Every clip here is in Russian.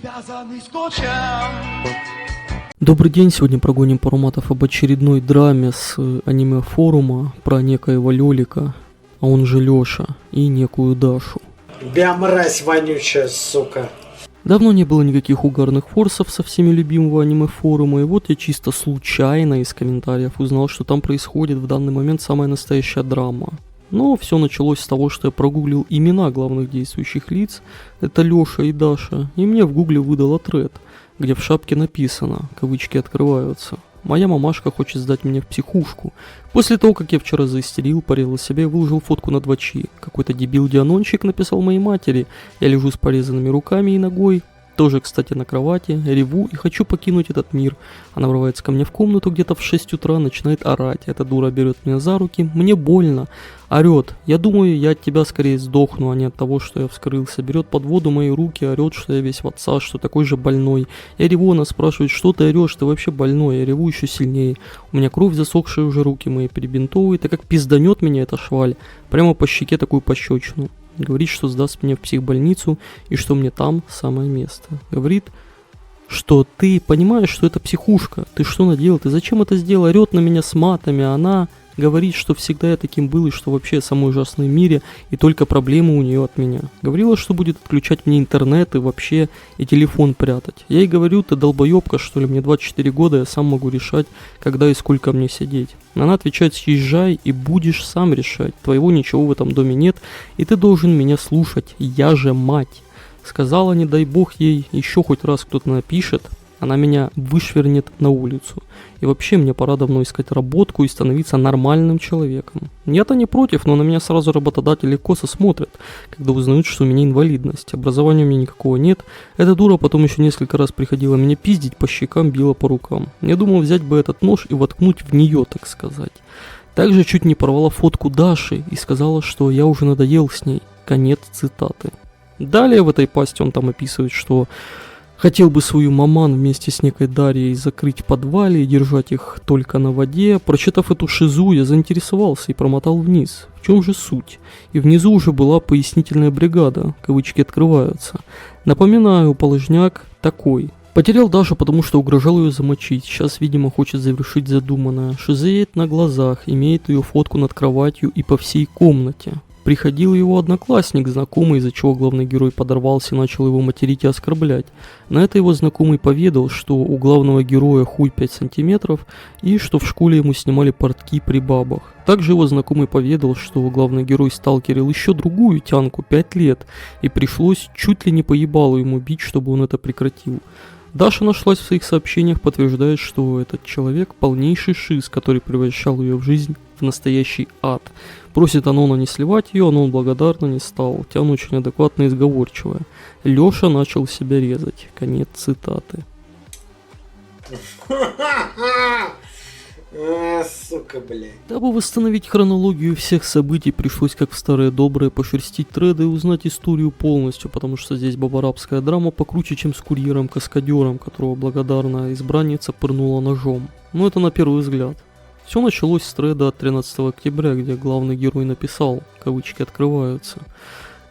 привязанный скотчем. Добрый день, сегодня прогоним пару матов об очередной драме с аниме-форума про некоего Лёлика, а он же Лёша, и некую Дашу. Бя, мразь вонючая, сука. Давно не было никаких угарных форсов со всеми любимого аниме-форума, и вот я чисто случайно из комментариев узнал, что там происходит в данный момент самая настоящая драма. Но все началось с того, что я прогуглил имена главных действующих лиц, это Лёша и Даша, и мне в гугле выдало тред, где в шапке написано, кавычки открываются: «Моя мамашка хочет сдать меня в психушку». После того, как я вчера заистерил, порезал себя и выложил фотку на 2Ч. Какой-то дебил-дианончик написал моей матери: «Я лежу с порезанными руками и ногой». Тоже, кстати, на кровати, реву и хочу покинуть этот мир. Она врывается ко мне в комнату где-то в 6 утра, начинает орать. Эта дура берет меня за руки, мне больно. Орет: «Я думаю, я от тебя скорее сдохну, а не от того, что я вскрылся». Берет под воду мои руки, орет, что я весь в отца, что такой же больной. Я реву, она спрашивает: «Что ты орешь, ты вообще больной?» Я реву еще сильнее. У меня кровь, засохшая уже, руки мои перебинтовывает, и как пизданет меня эта шваль. Прямо по щеке такую пощечину. Говорит, что сдаст меня в психбольницу и что мне там самое место. Говорит, что ты понимаешь, что это психушка. Ты что наделал? Ты зачем это сделал? Орет на меня с матами. Она говорит, что всегда я таким был и что вообще я самый ужасный в мире и только проблемы у нее от меня. Говорила, что будет отключать мне интернет и вообще и телефон прятать. Я ей говорю: ты долбоебка, что ли? Мне 24 года, я сам могу решать, когда и сколько мне сидеть. Она отвечает: съезжай и будешь сам решать. Твоего ничего в этом доме нет, и ты должен меня слушать. Я же мать. Сказала, не дай бог ей еще хоть раз кто-то напишет, она меня вышвырнет на улицу. И вообще мне пора давно искать работку и становиться нормальным человеком. Я-то не против, но на меня сразу работодатели косо смотрят, когда узнают, что у меня инвалидность. Образования у меня никакого нет. Эта дура потом еще несколько раз приходила меня пиздить по щекам, била по рукам. Я думал взять бы этот нож и воткнуть в нее, так сказать. Также чуть не порвала фотку Даши и сказала, что я уже надоел с ней. Конец цитаты. Далее в этой пасти он там описывает, что хотел бы свою маман вместе с некой Дарьей закрыть в подвале и держать их только на воде. Прочитав эту шизу, я заинтересовался и промотал вниз. В чем же суть? И внизу уже была пояснительная бригада, кавычки открываются. Напоминаю, положняк такой. Потерял Дашу, потому что угрожал ее замочить. Сейчас, видимо, хочет завершить задуманное. Шизеет на глазах, имеет ее фотку над кроватью и по всей комнате. Приходил его одноклассник, знакомый, из-за чего главный герой подорвался и начал его материть и оскорблять. На это его знакомый поведал, что у главного героя хуй 5 сантиметров и что в школе ему снимали портки при бабах. Также его знакомый поведал, что главный герой сталкерил еще другую тянку 5 лет и пришлось чуть ли не по ебалу ему бить, чтобы он это прекратил. Даша нашлась в своих сообщениях, подтверждает, что этот человек полнейший шиз, который превращал ее в жизнь в настоящий ад. Просит Анона не сливать ее, Анон благодарно не стал. Тян очень адекватно и изговорчивая. Леша начал себя резать. Конец цитаты. Сука, блядь. Дабы восстановить хронологию всех событий, пришлось, как в старые добрые, пошерстить треды и узнать историю полностью, потому что здесь бабарабская драма покруче, чем с курьером-каскадером, которого благодарная избранница пырнула ножом. Но это на первый взгляд. Все началось с треда от 13 октября, где главный герой написал, кавычки открываются: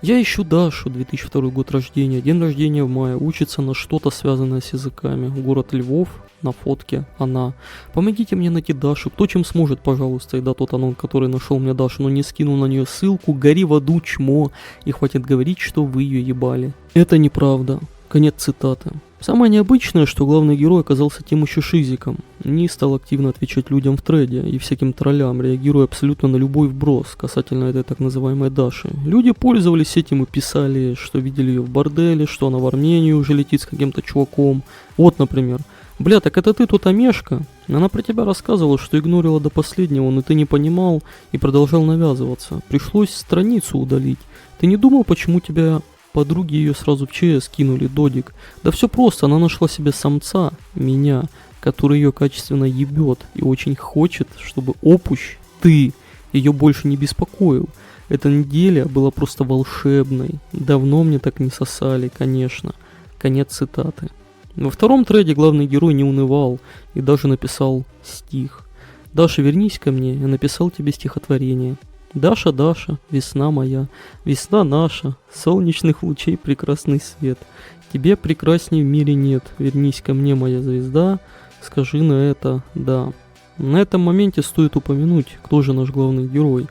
«Я ищу Дашу, 2002 год рождения, день рождения в мае, учится на что-то связанное с языками, город Львов, на фотке она. Помогите мне найти Дашу, кто чем сможет, пожалуйста». И да, тот Анон, который нашел мне Дашу, но не скинул на нее ссылку, гори в аду, чмо, и хватит говорить, что вы ее ебали. Это неправда. Конец цитаты. Самое необычное, что главный герой оказался тем еще шизиком. Не стал активно отвечать людям в треде и всяким троллям, реагируя абсолютно на любой вброс касательно этой так называемой Даши. Люди пользовались этим и писали, что видели ее в борделе, что она в Армению уже летит с каким-то чуваком. Вот, например: «Бля, так это ты тут Амешка? Она про тебя рассказывала, что игнорила до последнего, но ты не понимал и продолжал навязываться. Пришлось страницу удалить. Ты не думал, почему тебя подруги ее сразу в ЧС кинули, додик? Да все просто, она нашла себе самца, меня, который ее качественно ебет и очень хочет, чтобы опущ, ты, ее больше не беспокоил. Эта неделя была просто волшебной. Давно мне так не сосали, конечно». Конец цитаты. Во втором треде главный герой не унывал и даже написал стих. «Даша, вернись ко мне, я написал тебе стихотворение». Даша, Даша, весна моя, весна наша, солнечных лучей прекрасный свет. Тебе прекрасней в мире нет, вернись ко мне, моя звезда, скажи на это «да». На этом моменте стоит упомянуть, кто же наш главный герой.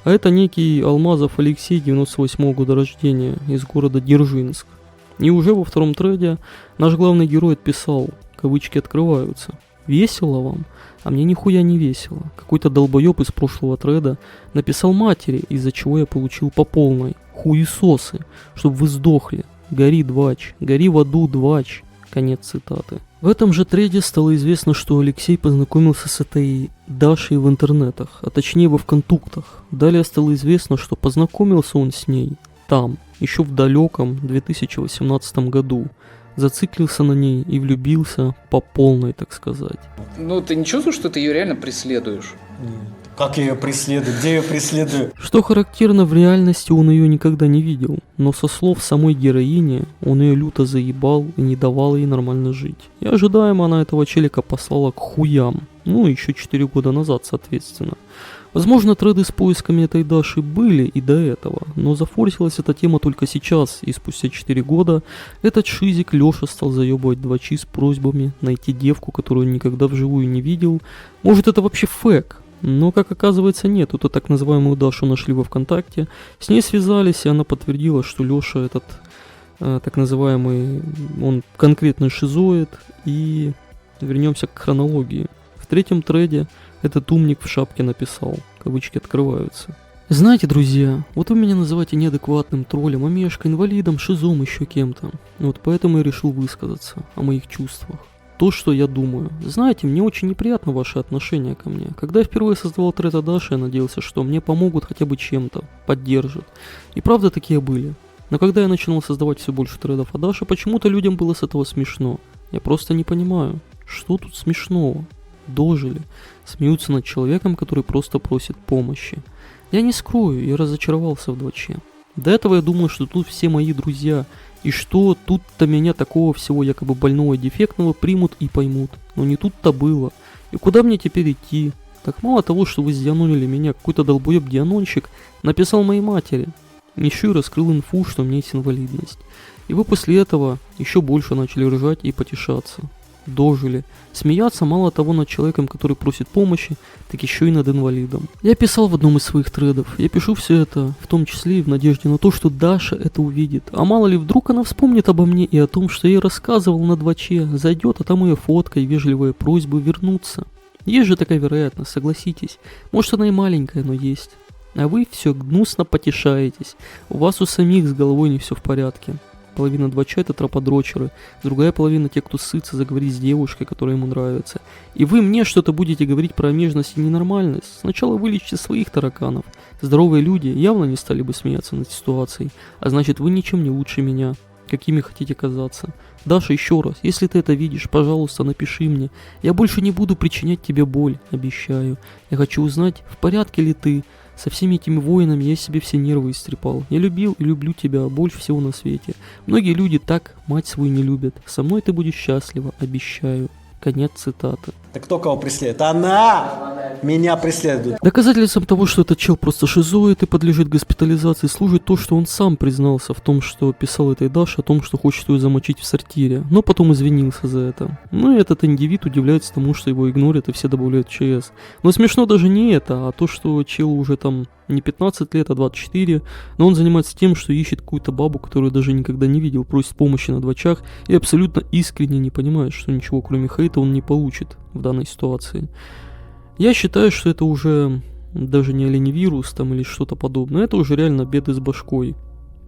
А это некий Алмазов Алексей, 98-го года рождения, из города Дзержинск. И уже во втором треде наш главный герой отписал, кавычки открываются: «Весело вам?» А мне нихуя не весело. Какой-то долбоеб из прошлого треда написал матери, из-за чего я получил по полной. Хуесосы, чтоб вы сдохли. Гори, двач, гори в аду, двач. Конец цитаты. В этом же треде стало известно, что Алексей познакомился с этой Дашей в интернетах, а точнее во ВКонтуктах. Далее стало известно, что познакомился он с ней там, еще в далеком 2018 году. Зациклился на ней и влюбился по полной, так сказать. Ну, ты не чувствуешь, что ты ее реально преследуешь? Как я ее преследую? Где я ее преследую? Что характерно, в реальности он ее никогда не видел, но со слов самой героини, он ее люто заебал и не давал ей нормально жить. И ожидаемо она этого челика послала к хуям, ну еще 4 года назад, соответственно. Возможно, треды с поисками этой Даши были и до этого, но зафорсилась эта тема только сейчас, и спустя 4 года этот шизик Леша стал заебывать двачи с просьбами найти девку, которую он никогда вживую не видел. Может, это вообще фэк? Но, как оказывается, нет. Эту так называемую Дашу нашли во ВКонтакте, с ней связались, и она подтвердила, что Леша этот так называемый, он конкретно шизоид. И вернемся к хронологии. В третьем треде этот умник в шапке написал, кавычки открываются: «Знаете, друзья, вот вы меня называете неадекватным троллем, омешкой, инвалидом, шизом, еще кем-то. Вот поэтому я решил высказаться о моих чувствах. То, что я думаю. Знаете, мне очень неприятно ваше отношение ко мне. Когда я впервые создавал тред о Даше, я надеялся, что мне помогут хотя бы чем-то, поддержат. И правда такие были. Но когда я начинал создавать все больше тредов о Даше, почему-то людям было с этого смешно. Я просто не понимаю, что тут смешного? Дожили. Смеются над человеком, который просто просит помощи. Я не скрою, я разочаровался в дваче. До этого я думал, что тут все мои друзья, и что тут-то меня такого всего якобы больного и дефектного примут и поймут. Но не тут-то было. И куда мне теперь идти? Так мало того, что вы сдианулили меня, какой-то долбоеб-дианонщик написал моей матери. Еще и раскрыл инфу, что у меня есть инвалидность. И вы после этого еще больше начали ржать и потешаться. Дожили. Смеяться мало того над человеком, который просит помощи, так еще и над инвалидом. Я писал в одном из своих тредов. Я пишу все это, в том числе и в надежде на то, что Даша это увидит. А мало ли, вдруг она вспомнит обо мне и о том, что я ей рассказывал на дваче, зайдет, а там ее фотка и вежливые просьбы вернуться. Есть же такая вероятность, согласитесь. Может, она и маленькая, но есть. А вы все гнусно потешаетесь. У вас у самих с головой не все в порядке. Половина двача — это троподрочеры, другая половина — те, кто сытся заговорить с девушкой, которая ему нравится. И вы мне что-то будете говорить про нежность и ненормальность? Сначала вылечите своих тараканов. Здоровые люди явно не стали бы смеяться над ситуацией, а значит, вы ничем не лучше меня. Какими хотите казаться? Даша, еще раз, если ты это видишь, пожалуйста, напиши мне. Я больше не буду причинять тебе боль, обещаю. Я хочу узнать, в порядке ли ты. Со всеми этими воинами я себе все нервы истрепал. Я любил и люблю тебя больше всего на свете. Многие люди так мать свою не любят. Со мной ты будешь счастлива, обещаю. Конец цитаты. Так кто кого преследует? Она меня преследует. Доказательством того, что этот чел просто шизоид и подлежит госпитализации, служит то, что он сам признался в том, что писал этой Даше о том, что хочет ее замочить в сортире, но потом извинился за это. Ну и этот индивид удивляется тому, что его игнорят и все добавляют ЧС. Но смешно даже не это, а то, что челу уже там не 15 лет, а 24, но он занимается тем, что ищет какую-то бабу, которую даже никогда не видел, просит помощи на двачах и абсолютно искренне не понимает, что ничего кроме хейта он не получит в данной ситуации. Я считаю, что это уже даже не оленевирус там или что-то подобное, это уже реально беды с башкой.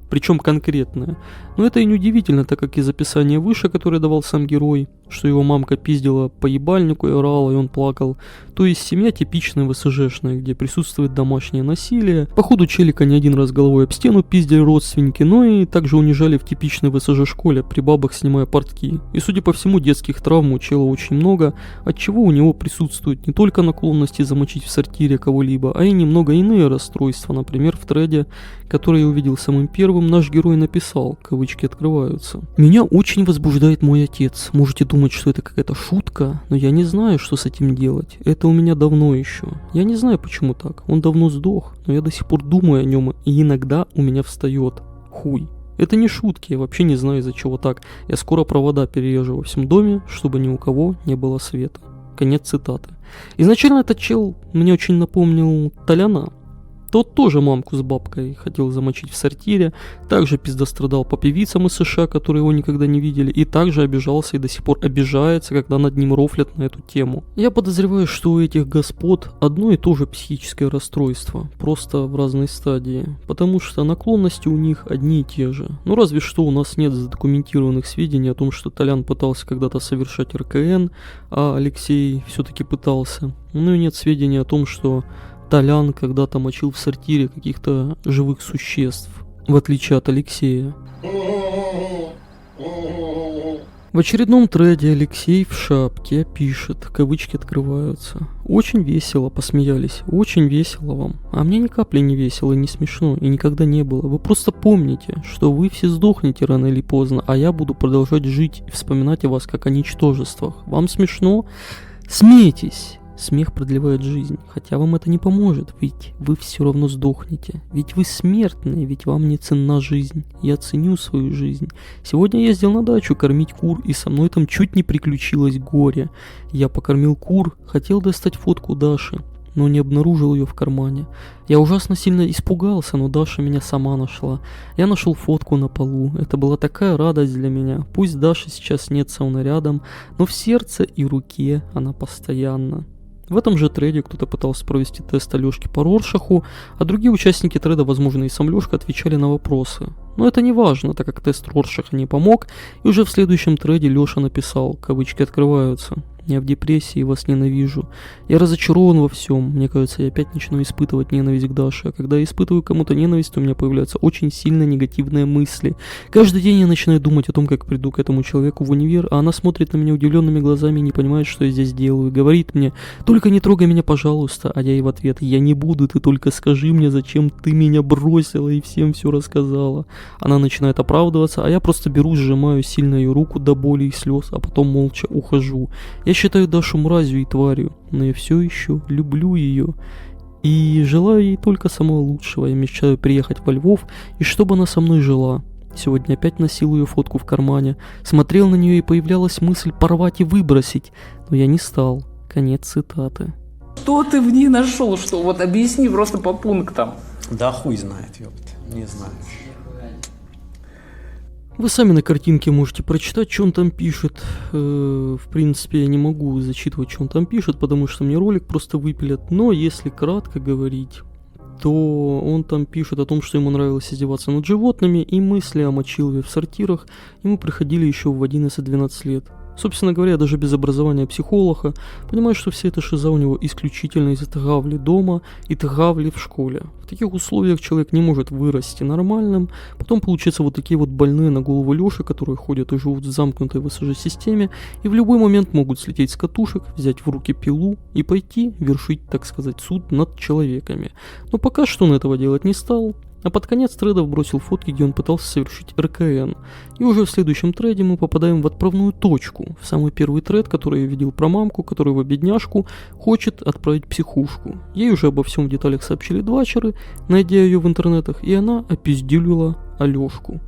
Причем конкретное. Но это и не удивительно, так как из описания выше, которое давал сам герой, что его мамка пиздила по ебальнику и орала, и он плакал. То есть семья типичная ВСЖшная, где присутствует домашнее насилие. Походу челика не один раз головой об стену пиздили родственники, но и также унижали в типичной ВСЖ-школе, при бабах снимая портки. И судя по всему, детских травм у чела очень много, отчего у него присутствуют не только наклонности замочить в сортире кого-либо, а и немного иные расстройства. Например, в треде, который я увидел самым первым, наш герой написал, кавычки открываются: «Меня очень возбуждает мой отец. Можете думать, думать, что это какая-то шутка, но я не знаю, что с этим делать. Это у меня давно еще. Я не знаю, почему так. Он давно сдох, но я до сих пор думаю о нем, и иногда у меня встает хуй. Это не шутки, я вообще не знаю, из-за чего так. Я скоро провода перережу во всем доме, чтобы ни у кого не было света. Конец цитаты. Изначально этот чел мне очень напомнил Толяна. Тот тоже мамку с бабкой хотел замочить в сортире, также пиздострадал по певицам из США, которые его никогда не видели, и также обижался и до сих пор обижается, когда над ним рофлят на эту тему. Я подозреваю, что у этих господ одно и то же психическое расстройство, просто в разной стадии, потому что наклонности у них одни и те же. Ну разве что у нас нет задокументированных сведений о том, что Толян пытался когда-то совершать РКН, а Алексей все-таки пытался. Ну и нет сведений о том, что Толян когда-то мочил в сортире каких-то живых существ, в отличие от Алексея. В очередном треде Алексей в шапке пишет, кавычки открываются. Очень весело, посмеялись, очень весело вам. А мне ни капли не весело, не смешно и никогда не было. Вы просто помните, что вы все сдохнете рано или поздно, а я буду продолжать жить и вспоминать о вас как о ничтожествах. Вам смешно? Смейтесь! Смех продлевает жизнь, хотя вам это не поможет, ведь вы все равно сдохнете. Ведь вы смертные, ведь вам не ценна жизнь. Я ценю свою жизнь. Сегодня я ездил на дачу кормить кур, и со мной там чуть не приключилось горе. Я покормил кур, хотел достать фотку Даши, но не обнаружил ее в кармане. Я ужасно сильно испугался, но Даша меня сама нашла. Я нашел фотку на полу. Это была такая радость для меня. Пусть Даши сейчас нет со мной рядом, но в сердце и руке она постоянно. В этом же треде кто-то пытался провести тест Алёшки по Роршаху, а другие участники треда, возможно, и сам Лёшка, отвечали на вопросы. Но это не важно, так как тест Роршаха не помог, и уже в следующем треде Лёша написал, кавычки открываются: «Я в депрессии, вас ненавижу. Я разочарован во всем. Мне кажется, я опять начну испытывать ненависть к Даше. А когда я испытываю кому-то ненависть, у меня появляются очень сильно негативные мысли. Каждый день я начинаю думать о том, как приду к этому человеку в универ, а она смотрит на меня удивленными глазами и не понимает, что я здесь делаю. Говорит мне: только не трогай меня, пожалуйста». А я ей в ответ: я не буду, ты только скажи мне, зачем ты меня бросила и всем все рассказала. Она начинает оправдываться, а я просто беру, сжимаю сильно ее руку до боли и слез, а потом молча ухожу. Я считаю Дашу мразью и тварью, но я все еще люблю ее и желаю ей только самого лучшего. Я мечтаю приехать во Львов и чтобы она со мной жила. Сегодня опять носил ее фотку в кармане, смотрел на нее и появлялась мысль порвать и выбросить, но я не стал. Конец цитаты. Что ты в ней нашел? Что? Вот объясни просто по пунктам. Да хуй знает, ёпт, не знаю. Вы сами на картинке можете прочитать, что он там пишет. В принципе, я не могу зачитывать, что он там пишет, потому что мне ролик просто выпилят. Но если кратко говорить, то он там пишет о том, что ему нравилось издеваться над животными, и мысли о мочилове в сортирах ему приходили еще в 11-12 лет. Собственно говоря, даже без образования психолога, понимаю, что вся эта шиза у него исключительно из-за травли дома и травли в школе. В таких условиях человек не может вырасти нормальным, потом получаются вот такие вот больные на голову Лёши, которые ходят и живут в замкнутой ВСЖ-системе, и в любой момент могут слететь с катушек, взять в руки пилу и пойти вершить, так сказать, суд над человеками. Но пока что он этого делать не стал. А под конец треда бросил фотки, где он пытался совершить РКН. И уже в следующем треде мы попадаем в отправную точку. В самый первый тред, который я видел про мамку, которая его бедняжку хочет отправить в психушку. Ей уже обо всем в деталях сообщили двачеры, найдя ее в интернетах, и она опиздюлила Алёшку.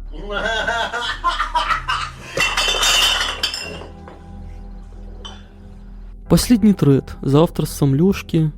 Последний тред за авторством Лёшки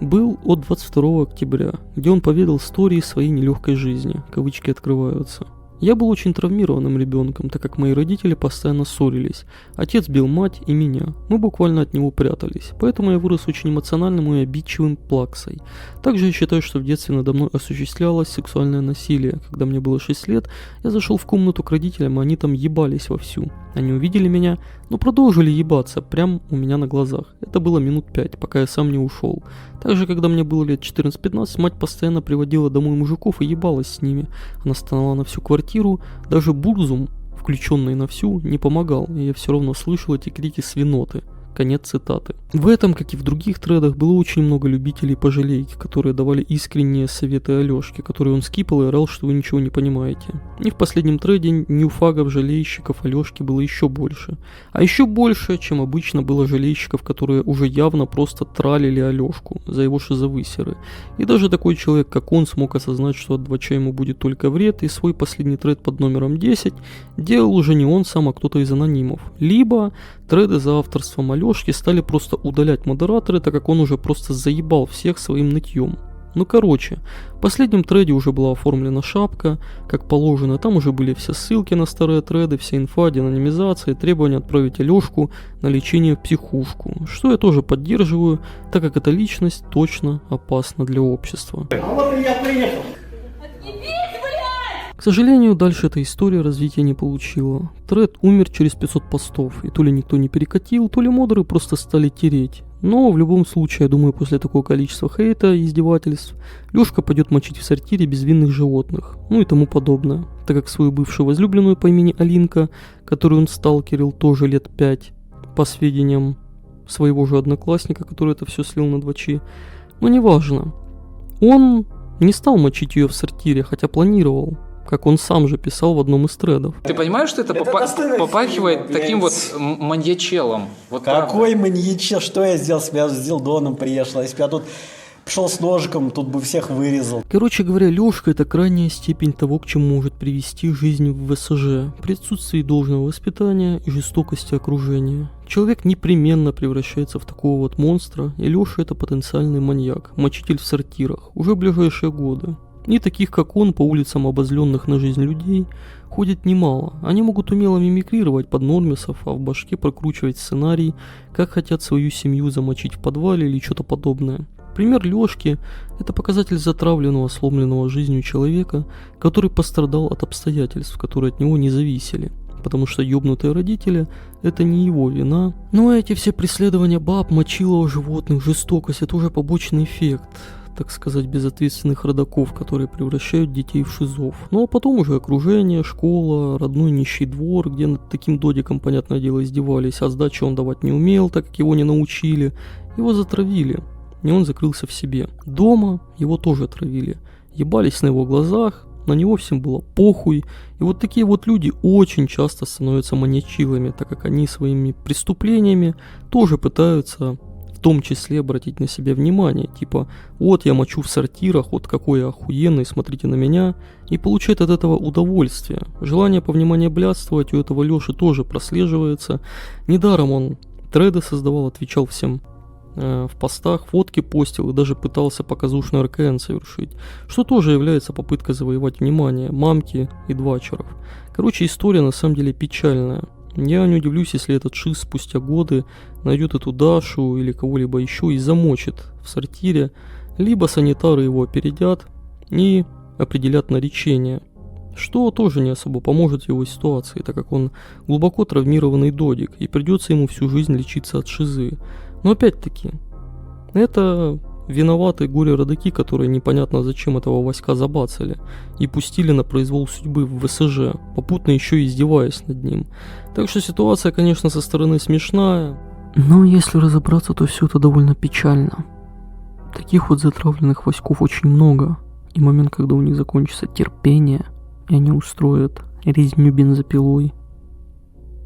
был от 22 октября, где он поведал истории своей нелегкой жизни, кавычки открываются. Я был очень травмированным ребенком, так как мои родители постоянно ссорились. Отец бил мать и меня. Мы буквально от него прятались. Поэтому я вырос очень эмоциональным и обидчивым плаксой. Также я считаю, что в детстве надо мной осуществлялось сексуальное насилие. Когда мне было 6 лет, я зашел в комнату к родителям, и они там ебались вовсю. Они увидели меня, но продолжили ебаться прямо у меня на глазах. Это было минут 5, пока я сам не ушел. Также, когда мне было лет 14-15, мать постоянно приводила домой мужиков и ебалась с ними. Она стонала на всю квартиру, даже Бурзум, включенный на всю, не помогал, и я все равно слышал эти крики свиноты. Конец цитаты. В этом, как и в других тредах, было очень много любителей пожалейки, которые давали искренние советы Алёшке, которые он скипал и орал, что вы ничего не понимаете. И в последнем треде ньюфагов, жалейщиков Алёшки было еще больше. А еще больше, чем обычно, было жалейщиков, которые уже явно просто тралили Алёшку за его шизовысеры. И даже такой человек, как он, смог осознать, что от двача ему будет только вред, и свой последний тред под номером 10 делал уже не он сам, а кто-то из анонимов. Либо треды за авторством Алёшки стали просто удалять модераторы, так как он уже просто заебал всех своим нытьем. Ну короче, в последнем треде уже была оформлена шапка, как положено, там уже были все ссылки на старые треды, вся инфа, деанонимизация, требования отправить Алёшку на лечение в психушку, что я тоже поддерживаю, так как эта личность точно опасна для общества. К сожалению, дальше эта история развития не получила. Тред умер через 500 постов, и то ли никто не перекатил, то ли модеры просто стали тереть. Но в любом случае, я думаю, после такого количества хейта и издевательств, Лёшка пойдет мочить в сортире безвинных животных, ну и тому подобное, так как свою бывшую возлюбленную по имени Алинка, которую он сталкерил тоже лет 5, по сведениям своего же одноклассника, который это все слил на двачи, но неважно. Он не стал мочить ее в сортире, хотя планировал, как он сам же писал в одном из тредов. Ты понимаешь, что это попахивает таким вот маньячелом? Вот Какой маньячел? Что я сделал? Если бы я с Дилдоном приехал, если бы я тут пришел с ножиком, тут бы всех вырезал. Короче говоря, Лёшка — это крайняя степень того, к чему может привести жизнь в ВСЖ, при отсутствии должного воспитания и жестокости окружения. Человек непременно превращается в такого вот монстра, и Лёша — это потенциальный маньяк, мочитель в сортирах, уже в ближайшие годы. И таких, как он, по улицам обозленных на жизнь людей, ходит немало. Они могут умело мимикрировать под нормисов, а в башке прокручивать сценарий, как хотят свою семью замочить в подвале или что-то подобное. Пример Лёшки – это показатель затравленного, сломленного жизнью человека, который пострадал от обстоятельств, которые от него не зависели. Потому что ёбнутые родители – это не его вина. Но эти все преследования баб, мочилова животных, жестокость – это уже побочный эффект, так сказать, безответственных родаков, которые превращают детей в шизов. Ну а потом уже окружение, школа, родной нищий двор, где над таким додиком, понятное дело, издевались, а сдачи он давать не умел, так как его не научили. Его затравили, и он закрылся в себе. Дома его тоже травили. Ебались на его глазах, на него всем было похуй. И вот такие вот люди очень часто становятся маньячилами, так как они своими преступлениями тоже пытаются в том числе обратить на себя внимание, типа вот я мочу в сортирах, вот какой я охуенный, смотрите на меня, и получает от этого удовольствие. Желание повнимание блядствовать у этого Лёши тоже прослеживается. Недаром он треды создавал, отвечал всем в постах, фотки постил и даже пытался показушный РКН совершить, что тоже является попыткой завоевать внимание мамки и двачеров. Короче, история на самом деле печальная. Я не удивлюсь, если этот шиз спустя годы найдет эту Дашу или кого-либо еще и замочит в сортире, либо санитары его опередят и определят наречение, что тоже не особо поможет в его ситуации, так как он глубоко травмированный додик и придется ему всю жизнь лечиться от шизы. Но опять-таки, это виноваты горе-родаки, которые непонятно зачем этого Васька забацали и пустили на произвол судьбы в ВСЖ, попутно еще и издеваясь над ним. Так что ситуация, конечно, со стороны смешная. Но если разобраться, то все это довольно печально. Таких вот затравленных Васьков очень много. И момент, когда у них закончится терпение, и они устроят резню бензопилой,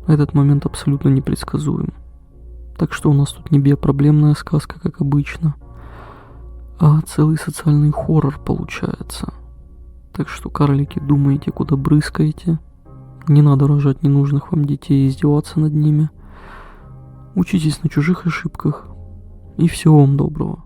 этот момент абсолютно непредсказуем. Так что у нас тут не биопроблемная сказка, как обычно, а целый социальный хоррор получается. Так что, карлики, думайте, куда брызгаете. Не надо рожать ненужных вам детей и издеваться над ними. Учитесь на чужих ошибках. И всего вам доброго.